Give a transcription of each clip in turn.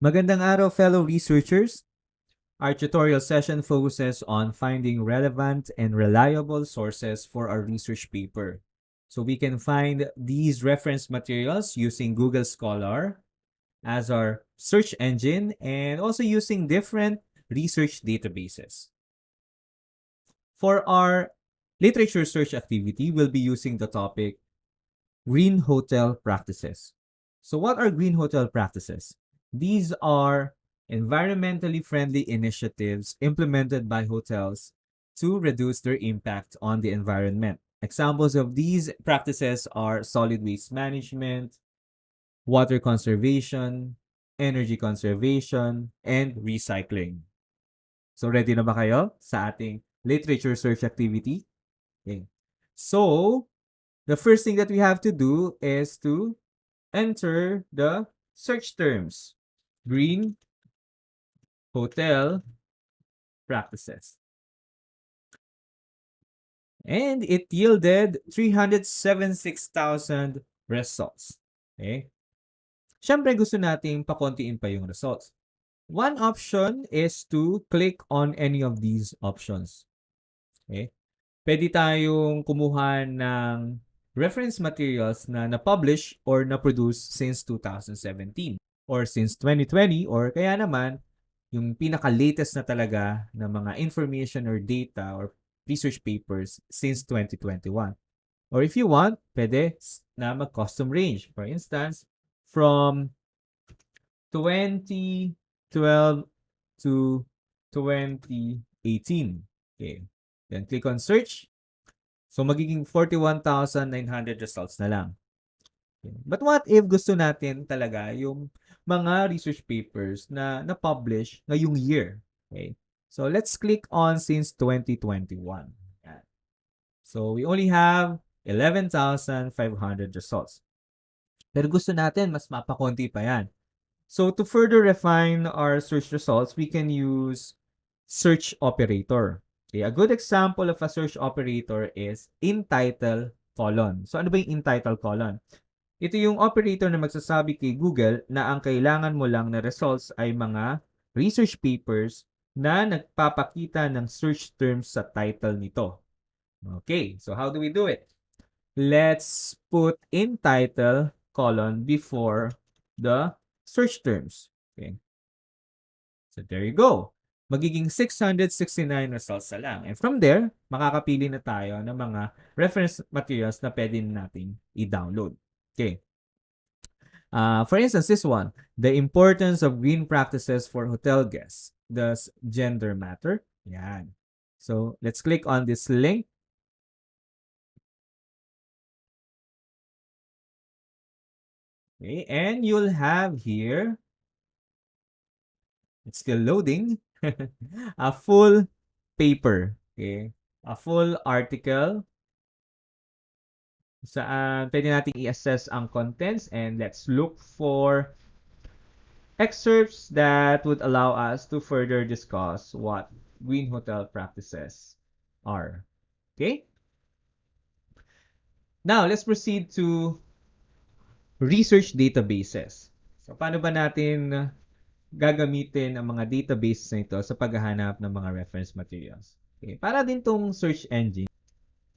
Magandang araw, fellow researchers. Our tutorial session focuses on finding relevant and reliable sources for our research paper. So we can find these reference materials using Google Scholar as our search engine and also using different research databases. For our literature search activity, we'll be using the topic green hotel practices. So what are green hotel practices? These are environmentally friendly initiatives implemented by hotels to reduce their impact on the environment. Examples of these practices are solid waste management, water conservation, energy conservation, and recycling. So ready na ba kayo sa ating literature search activity? Okay. So, the first thing that we have to do is to enter the search terms. Green hotel practices. And it yielded 376,000 results. Okay? Siyempre gusto nating pakontiin pa yung results. One option is to click on any of these options. Okay? Pwede tayong kumuha ng reference materials na na-publish or na-produce since 2017 or since 2020 or kaya naman yung pinaka-latest na talaga na mga information or data or research papers since 2021. Or if you want, pwede na mag-custom range. For instance, from 2012 to 2018. Okay. Then click on search. So magiging 41,900 results na lang. Okay. But what if gusto natin talaga yung mga research papers na na-publish ngayong year? Okay. So let's click on since 2021. Yan. So we only have 11,500 results. Pero gusto natin mas mapakonti pa yan. So to further refine our search results, we can use search operator. Okay, a good example of a search operator is Untitled colon. So ano ba yung Untitled colon? Ito yung operator na magsasabi kay Google na ang kailangan mo lang na results ay mga research papers na nagpapakita ng search terms sa title nito. Okay, so how do we do it? Let's put in title colon before the search terms. Okay. So there you go. Magiging 669 results na lang. And from there, makakapili na tayo ng mga reference materials na pwede natin i-download. Okay. For instance, this one, the importance of green practices for hotel guests. Does gender matter? Yan. So let's click on this link. Okay, and you'll have here, it's still loading, a full paper. Okay, a full article saan pwede natin i-assess ang contents, and let's look for excerpts that would allow us to further discuss what green hotel practices are. Okay? Now, let's proceed to research databases. So, paano ba natin gagamitin ang mga databases na ito sa paghahanap ng mga reference materials? Okay. Para din tong search engine,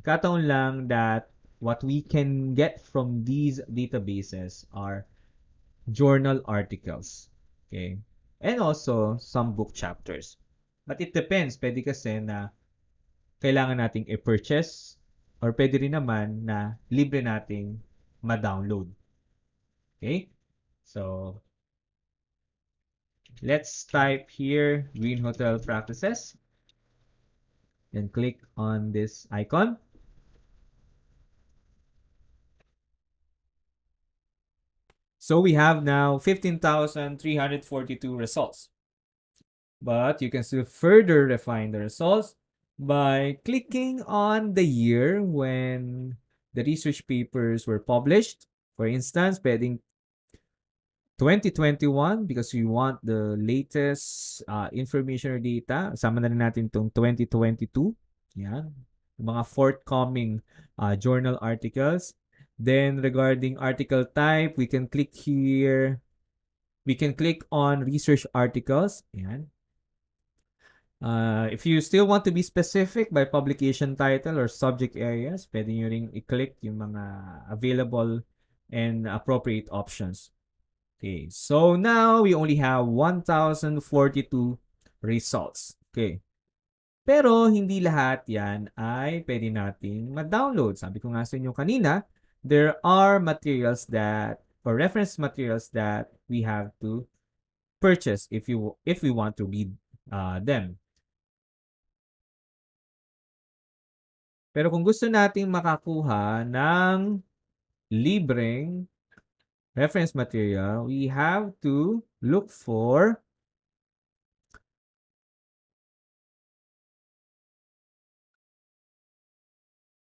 kataon lang that what we can get from these databases are journal articles. Okay? And also some book chapters. But it depends. Pwede kasi na kailangan nating i-purchase or pwede rin naman na libre nating ma-download. Okay? So, let's type here Green Hotel Practices and click on this icon. So we have now 15,342 results. But you can still further refine the results by clicking on the year when the research papers were published. For instance, pwedeng 2021 because we want the latest information or data. Sama na rin natin itong 2022. Yan. Mga forthcoming journal articles. Then regarding article type, we can click here We can click on research articles. Ayan. If you still want to be specific by publication title or subject areas, pwede nyo ring i-click yung mga available and appropriate options. Okay, so now we only have 1,042 results. Okay. Pero hindi lahat yan ay pwede nating ma-download. Sabi ko nga sa inyo kanina, there are materials that, or reference materials that we have to purchase if we want to read them. Pero kung gusto nating makakuha ng libreng reference material, we have to look for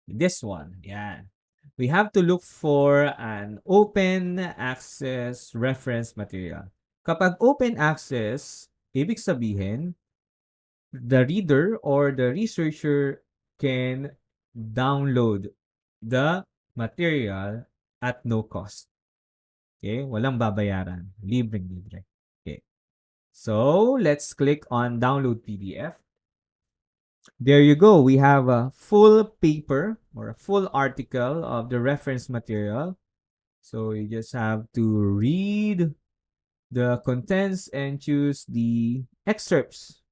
this one. Yan. We have to look for an open access reference material. Kapag open access, ibig sabihin, the reader or the researcher can download the material at no cost. Okay? Walang babayaran. Libreng-libre. Okay. So, let's click on download PDF. There you go. We have a full paper or a full article of the reference material. So you just have to read the contents and choose the excerpts.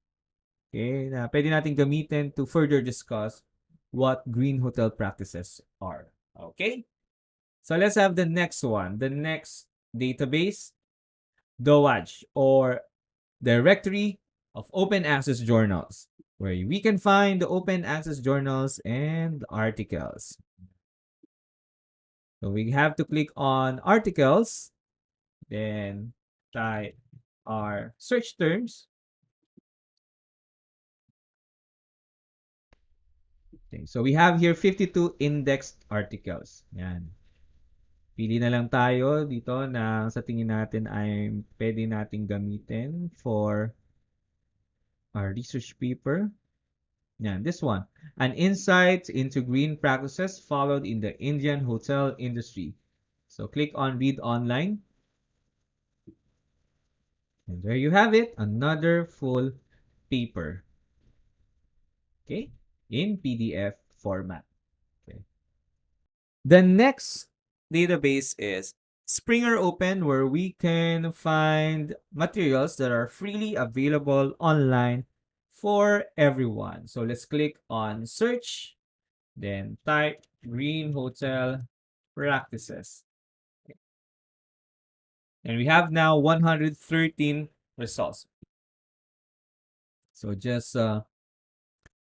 Okay, na pwede natin gamitin to further discuss what green hotel practices are. Okay? So let's have the next one. The next database, DOAJ, or Directory of Open Access Journals, where we can find the open access journals and articles. So we have to click on articles, then type our search terms. Okay, so we have here 52 indexed articles. Yan. Pili na lang tayo dito na sa tingin natin ay pwede nating gamitin for our research paper. Yan, this one. An insight into green practices followed in the Indian hotel industry. So click on read online. And there you have it, another full paper. Okay, in PDF format. Okay. The next database is Springer Open, where we can find materials that are freely available online for everyone. So let's click on search, then type green hotel practices. And we have now 113 results. So just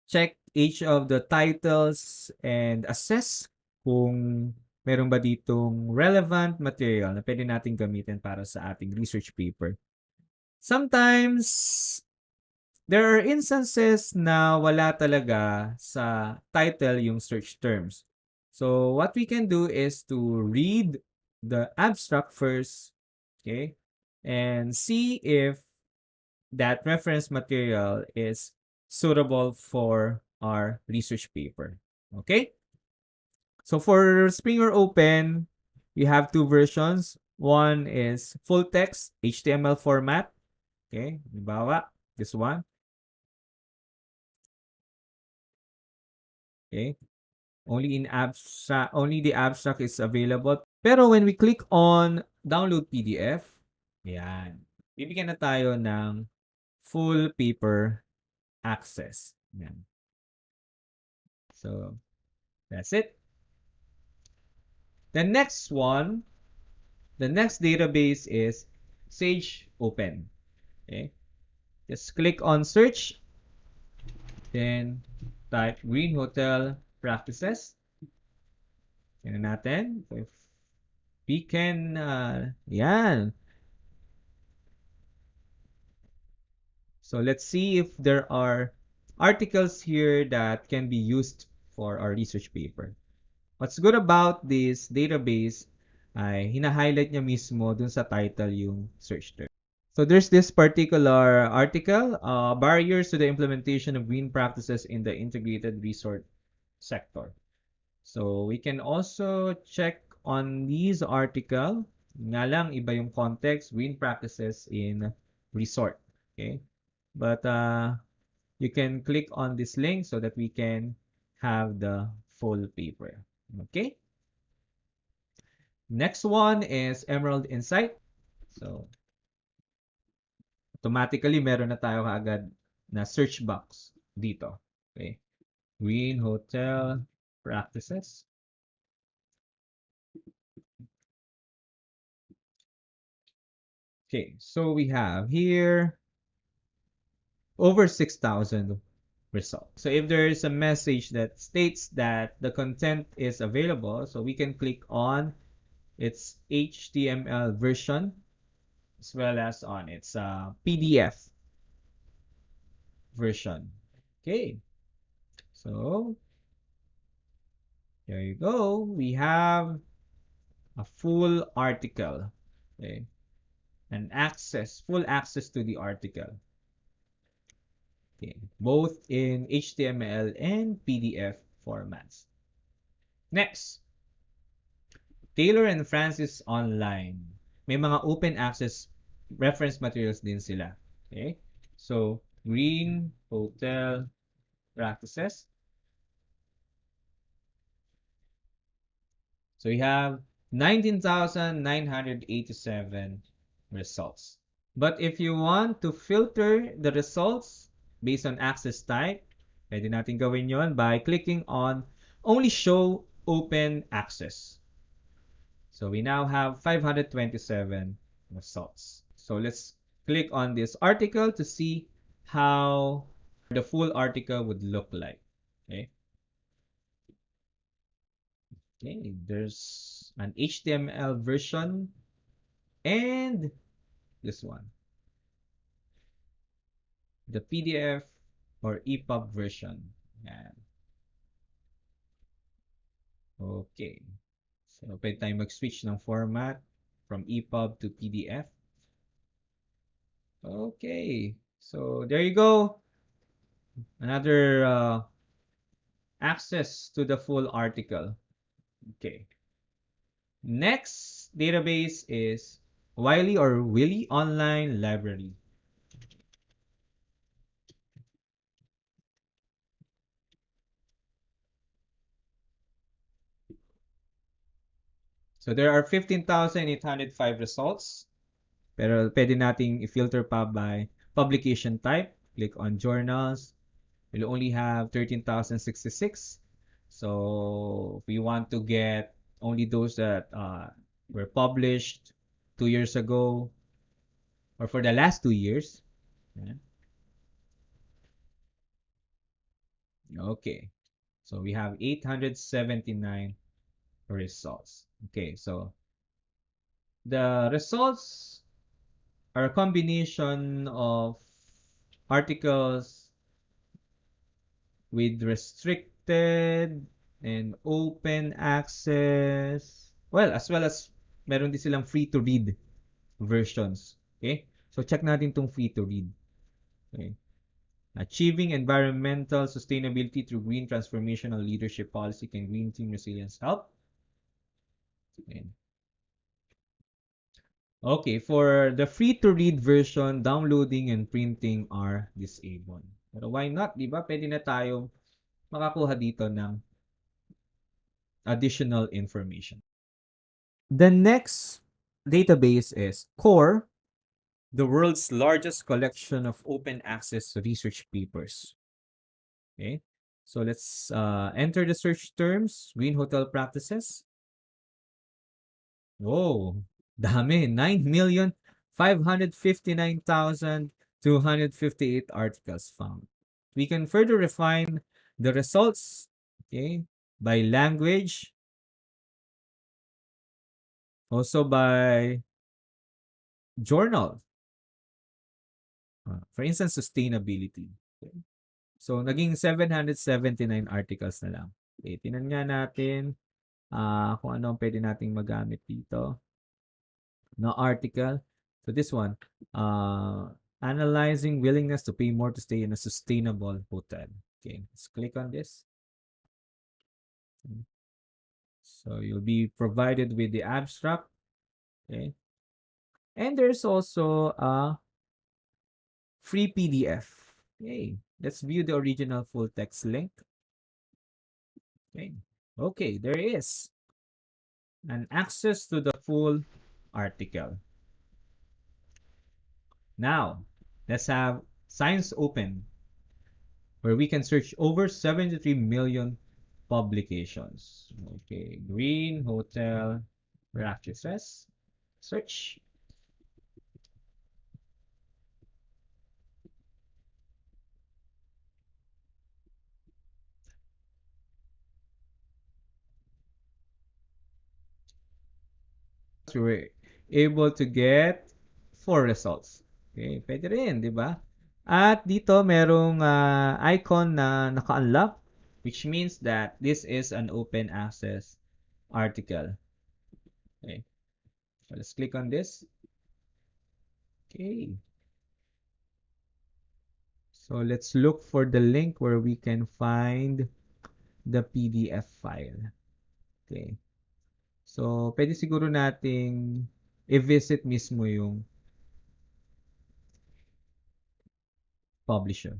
check each of the titles and assess kung meron ba ditong relevant material na pwede natin gamitin para sa ating research paper. Sometimes, there are instances na wala talaga sa title yung search terms. So, what we can do is to read the abstract first, okay, and see if that reference material is suitable for our research paper. Okay? So for Springer Open, we have two versions. One is full text HTML format. Okay? Halimbawa, this one. Okay? Only the abstract is available. Pero when we click on download PDF, yan. Bibigyan na tayo ng full paper access. Yan. So, that's it. The next one, the next database is Sage Open. Okay. Just click on search, then type Green Hotel Practices. Tingnan natin. So if we can, yan. So let's see if there are articles here that can be used for our research paper. What's good about this database ay hina-highlight niya mismo dun sa title yung search term. So there's this particular article, Barriers to the Implementation of Green Practices in the Integrated Resort Sector. So we can also check on these article Nga lang, iba yung context, green practices in resort. Okay? But you can click on this link so that we can have the full paper. Okay? Next one is Emerald Insight. So, automatically, meron na tayo kaagad na search box dito. Okay? Green Hotel Practices. Okay, so we have here over 6,000 results. So if there is a message that states that the content is available, so we can click on its HTML version as well as on its PDF version. Okay, so there you go. We have a full article. Okay, and full access to the article. Okay, both in HTML and PDF formats. Next, Taylor and Francis Online. May mga open access reference materials din sila. Okay? So, Green Hotel Practices. So, we have 19,987 results. But if you want to filter the results based on access type, pwede natin gawin yon by clicking on Only Show Open Access. So we now have 527 results. So let's click on this article to see how the full article would look like. Okay. Okay, there's an HTML version and this one, the PDF or EPUB version. Yan. Okay. So pwede tayo mag-switch ng format from EPUB to PDF. Okay. So there you go. Another access to the full article. Okay. Next database is Wiley or Willy Online Library. So there are 15,805 results. Pero pwede nating i-filter pa by publication type. Click on journals. We'll only have 13,066. So if we want to get only those that were published 2 years ago or for the last 2 years. Yeah. Okay. So we have 879 results. Okay, so the results are a combination of articles with restricted and open access. Well, as well as meron din silang free to read versions. Okay? So check natin tong free to read. Okay? Achieving environmental sustainability through green transformational leadership policy can green team resilience help? Okay. Okay, for the free-to-read version, downloading and printing are disabled. Pero why not? Di ba? Pwede na tayo makakuha dito ng additional information. The next database is Core, the world's largest collection of open access research papers. Okay, so let's enter the search terms, Green Hotel Practices. Whoa, dami. 9,559,258 articles found. We can further refine the results, okay, by language, also by journal. For instance, sustainability. Okay. So, naging 779 articles na lang. Okay, tinan nga natin kung ano ang pwede nating magamit dito na article. So, this one, analyzing willingness to pay more to stay in a sustainable hotel. Okay, let's click on this. So, you'll be provided with the abstract Okay. And there's also a free PDF. Okay. Let's view the original full text link. Okay. Okay, there is an access to the full article. Now, let's have Science Open, where we can search over 73 million publications. Okay, Green Hotel Practices. Search. So we're able to get 4 results. Okay, pwede rin, di ba? At dito merong icon na naka-unlock, which means that this is an open access article. Okay, so let's click on this. Okay. So let's look for the link where we can find the PDF file. Okay. So, pwede siguro nating i-visit mismo yung publisher.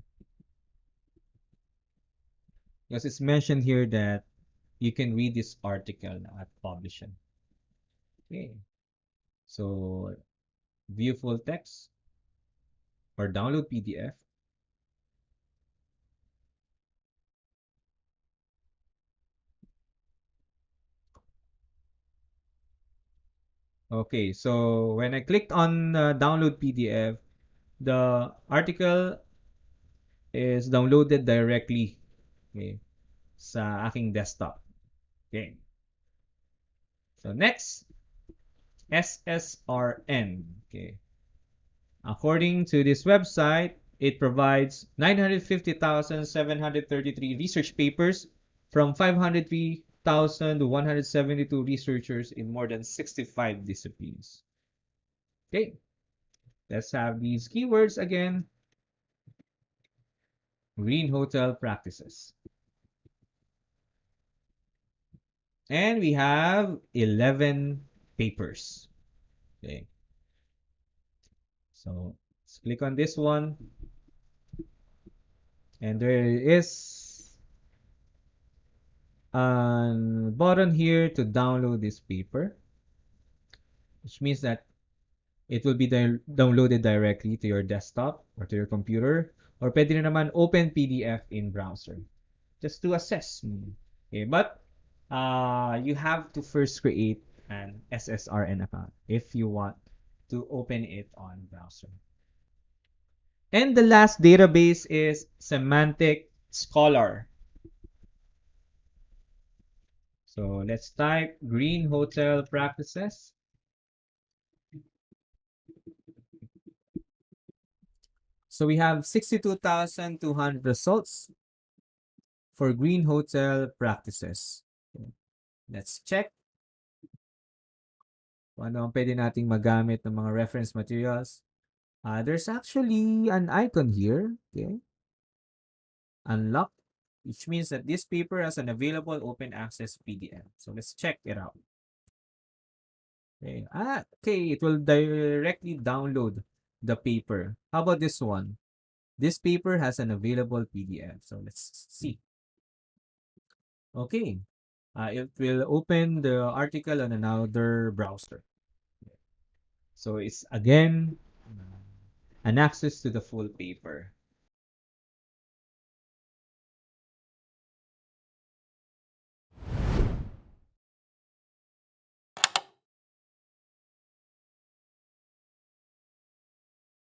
Because it's mentioned here that you can read this article at publisher. Okay. So, view full text or download PDF. Okay, so when I clicked on download PDF, the article is downloaded directly, okay, sa aking desktop. Okay. So next, SSRN. Okay. According to this website, it provides 950,733 research papers from 503,172 researchers in more than 65 disciplines. Okay, let's have these keywords again. Green hotel practices. And we have 11 papers. Okay. So let's click on this one. And there is a button here to download this paper, which means that it will be downloaded directly to your desktop or to your computer, or pwede rin naman open PDF in browser just to assess. Okay, but you have to first create an SSRN account if you want to open it on browser. And the last database is Semantic Scholar. So let's type Green Hotel Practices. So we have 62,200 results for Green Hotel Practices. Let's check kung ano ang pwede nating magamit ng mga reference materials. There's actually an icon here, okay? Unlock, which means that this paper has an available open access PDF. So let's check it out. Okay, okay, it will directly download the paper. How about this one? This paper has an available PDF. So let's see. Okay, it will open the article on another browser. So it's again an access to the full paper.